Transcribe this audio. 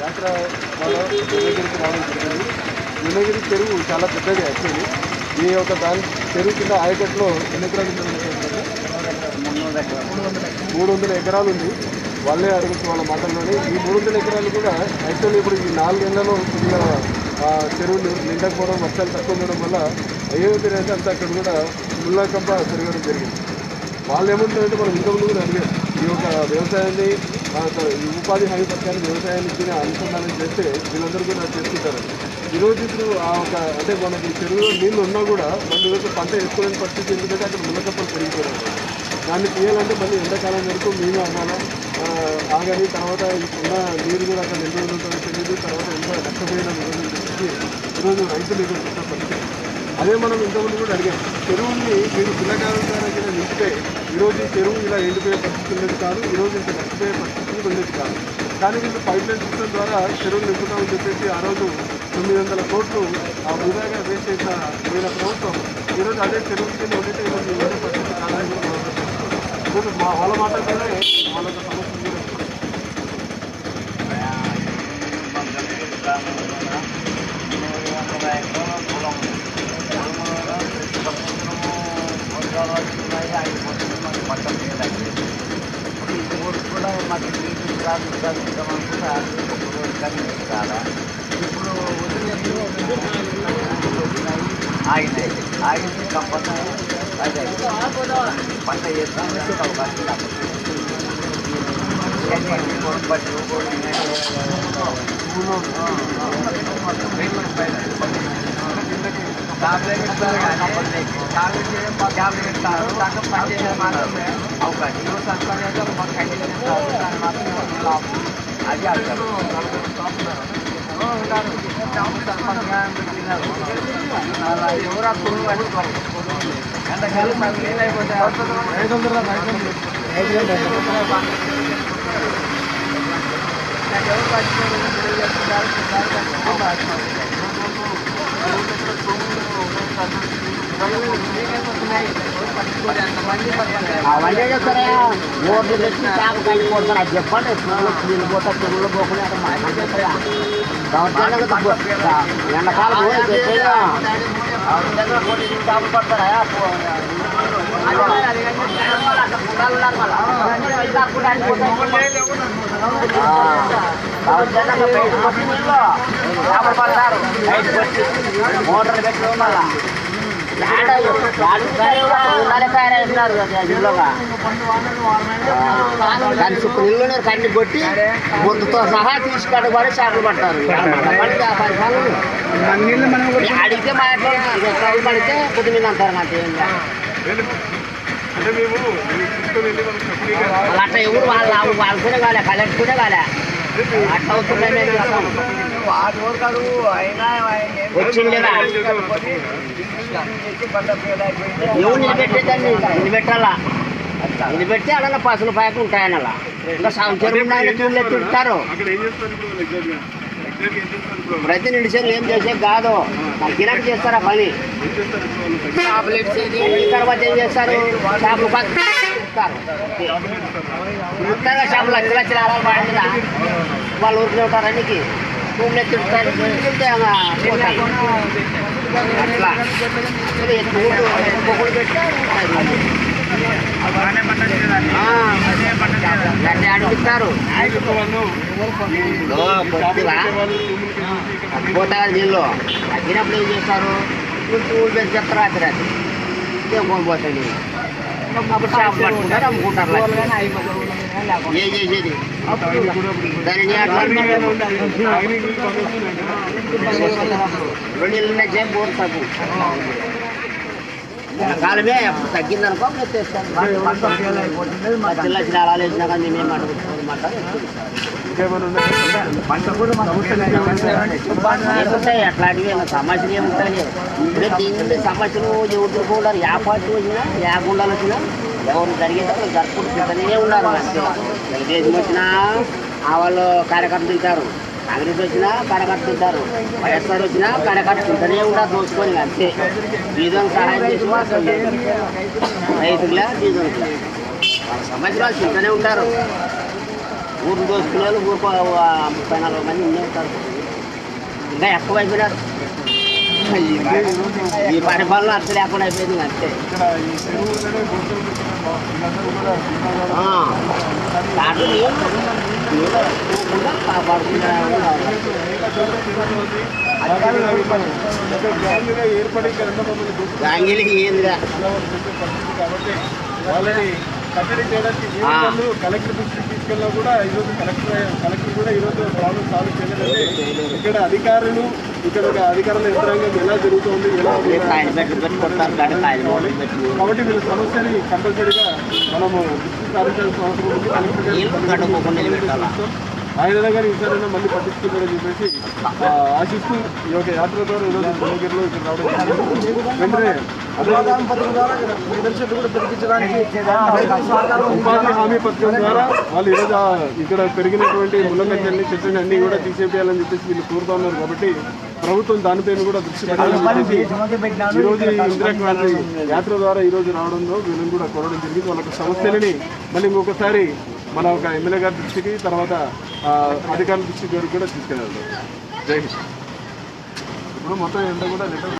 యాత్ర ద్వారా యోనగిరికి రావడం జరిగింది. యోనగిరి చెరువు చాలా పెద్దది యాక్చువల్లీ. ఈ యొక్క దాని చెరువు కింద ఆయకట్లో ఎన్ని ఎకరాలు 300 ఎకరాలు ఉంది. వాళ్ళే అడగచ్చు వాళ్ళ మాటల్లోనే. ఈ 300 ఎకరాలు కూడా యాక్చువల్లీ ఇప్పుడు ఈ 4 నెలల్లో కొద్దిగా చెరువులు నిండకపోవడం, వర్షాలు తక్కువ ఉండడం వల్ల అయోధ్య అయితే అంతా అక్కడ కూడా ముళ్ళకంప పెరగడం జరిగింది. వాళ్ళు ఏమంటారంటే మనం ఇంతకుముందు కూడా అడిగారు, ఈ యొక్క వ్యవసాయాన్ని ఉపాధి హామీ పథకాన్ని వ్యవసాయానికి అనుసంధానం చేస్తే వీళ్ళందరూ కూడా చేసుకుంటారు. ఈరోజు ఇప్పుడు ఆ ఒక అంటే మనకి చెరువులో నీళ్ళు ఉన్నా కూడా మన ఈరోజు పంట వేసుకోలేని పరిస్థితి. ఎందుకంటే అక్కడ ముళ్ళకప్పలు పెరిగిపోయారు. దాన్ని తీయాలంటే మళ్ళీ ఎండాకాలం వరకు మేము ఆగాలి. తర్వాత ఉన్న నీరు కూడా అక్కడ నిల్వ ఉంటుందో తెలియదు. తర్వాత ఎంత నష్టపోయిన ఈరోజు రైతులు ఎదుర్కొంటున్న పరిస్థితి. అదే మనం ఇంతకుముందు కూడా అడిగాం, చెరువుల్ని మీరు పిల్లకాలం ద్వారా నింపితే ఈరోజు ఈ చెరువు ఇలా ఎండిపోయే పరిస్థితి ఉండేది కాదు, ఈరోజు ఇంత నష్టపోయే పరిస్థితి ఉండేది కాదు. కానీ వీళ్ళు పైప్ లైన్ సిస్టమ్ ద్వారా చెరువులు నింపుతామని చెప్పేసి ఆ రోజు 900 కోట్లు ఆ వృధాగా వేస్ట్ చేసిన పోయిన ప్రభుత్వం ఈరోజు అదే చెరువు కింద ఉండితే ఈరోజు వేరే పరిస్థితి కాదని ఈరోజు వాళ్ళ మాటల్లోనే వాళ్ళ సమస్య కూడా మాకు ఇప్పుడు ఆగినాయి. ఆగింది కంపల్సరీ అదే పంట చేస్తానికి అవకాశం టాబ్లెట్ ఇస్తారు. కానీ టాబ్లెట్ ఇస్తారు, దాంట్లో పని చేసే మాత్రమే అవకాశం. ఈరోజు సర్పంచ్ అయితే మాకు కండిషన్ ఇస్తారు, దాన్ని మాత్రం లాభం అది అంటారు. ఎవరు అప్పుడు ఎంతకాలం మాకు నీళ్ళు అయిపోతే ఎవరు అవన్నీ చెప్తారా? ఓట్లు తెచ్చి చాకు కలిగి కొడతారు. అది చెప్పండి. నీళ్ళు పోతా చెరువులో పోకుండా ఎండాకాలం చేపలు పడతారా? చేపలు పడతారు. మోటార్లు పెట్టడం వల్ల దాని చుట్టూ నీళ్ళునే కండి కొట్టి బొద్దుతో సహా తీసుకొని కూడా చేపలు పడతారు. అడిగితే మా చేపలు పడితే కొద్ది మీద అంటారు. నాకు అట్లా ఎవరు వాళ్ళతోనే కాలే, కలెక్టర్నే కాలే. అట్లా అవుతున్నాయి. వచ్చిందా ఎవరు నిలబెట్టేదాన్ని నిలబెట్టాలా? నిలబెడితే అలా పసులు పాయకు ఉంటాయని అలా ఇంకా సంవత్సరం చూడలే తింటారు. ప్రతి నిడిసేది ఏం చేసే కాదు, తగ్గినట్టు చేస్తారా పని. తర్వాత ఏం చేస్తారు? చేపలు ఉంటారు. చేపలు లక్షలు ఆరాలు పడిందా వాళ్ళు ఊరికి ఉంటారు. అన్నికి భూమిలో తింటారు. అట్లా పొగలు పెట్టి అడిగిస్తారు. పోతా నీళ్ళు తగ్గినప్పుడు ఏం చేస్తారు? పూలు పెట్టి చెప్తారు. రాత్రి రాత్రి ఇంకేం పోతాయి. అప్పుడు చేపలు పట్టుకుంటారు, అమ్ముకుంటారు. ఏం చేసేది దాన్ని 2 నెలలు చేసి బోర్ తగ్గు కాలమే ఎప్పుడు తగ్గిందనుకో తెస్తాను. చిల్ల చిరాలు వేసినా కానీ మేము అడుగుతాం. అట్లాంటివి సమస్యలు ఏముంటాయి? దీని సమస్యలు ఎవరుకుంటారు. యా పార్టీ వచ్చినా, యా గుండాలు వచ్చినా ఎవరు జరిగేది వాళ్ళు జరుపుకుంటూనే ఉన్నారు. తెలుగుదేశం వచ్చినా వాళ్ళు కార్యకర్తలు తింటారు, కాంగ్రెస్ వచ్చినా కార్యకర్తలు తింటారు, వైఎస్ఆర్ వచ్చినా కార్యకర్తలు తింటూనే ఉంటారు. దోచుకొని అంతే. బీదోనికి సహాయం చేసి రైతులే బీదోనికి వాళ్ళ సమస్యలు వాళ్ళు తింటూనే ఉంటారు. ఊరు దోసుకునే వాళ్ళు ఊరు 30-40 మంది ఉండే ఉంటారు. ఇంకా ఎక్కువ అయిపోయినారు. ఈ పరిపాలన అర్థం లేకుండా అయిపోయింది అంతే. ఇక్కడ ఈ చెరువులోనే గుంటలు పెట్టిన వీళ్ళందరూ కూడా దాంట్లో నీళ్ళు పోకుండా కాపాడుకుంటా గ్యాంగ్గా ఏర్పడి ఇక్కడ మమ్మల్ని గాంగీలకి ఏందిరా కాబట్టి వాళ్ళని కట్టడి చేయడానికి వీళ్ళు కలెక్టర్ దృష్టికి తీసుకెళ్ళినా కూడా ఈరోజు కలెక్టర్ కూడా ఈరోజు ప్రాబ్లం సాల్వ్ చేయలేదంటే ఇక్కడ అధికారులు ఇక్కడ ఒక అధికారుల యంత్రాంగం ఎలా జరుగుతుంది ఎలా కాబట్టి వీళ్ళ సమస్యని కంపల్సరీగా మనము దృష్టి సారించాల్సిన అవసరం ఉంది. కలెక్టర్ ఆయన గారు ఈసారైనా మళ్ళీ పట్టించుకుంటారని చెప్పేసి ఆశిస్తూ ఈ యొక్క యాత్ర ద్వారా ఈరోజు భువనగిరిలో ఇక్కడ రావడం వెంటనే ఉపాధి హామీ పథకం ద్వారా వాళ్ళు ఈరోజు ఇక్కడ పెరిగినటువంటి ముళ్ళగడ్డల్ని చెట్లని అన్ని కూడా తీసేయాలని చెప్పేసి వీళ్ళు కోరుతా ఉన్నారు. కాబట్టి ప్రభుత్వం దానిపైన కూడా దృష్టి పెట్టాలని చెప్పేసి ఈరోజు ఇందిరా క్రాంతి యాత్ర ద్వారా ఈరోజు రావడంలో వీళ్ళని కూడా కోరడం జరిగింది. వాళ్ళకి సమస్యలని మళ్ళీ ఇంకొకసారి మన ఒక ఎమ్మెల్యే గారి దృష్టికి తర్వాత అధికారుల దృష్టికి కూడా తీసుకెళ్ళాలి. జై హింద్. ఇప్పుడు మొత్తం ఎంత కూడా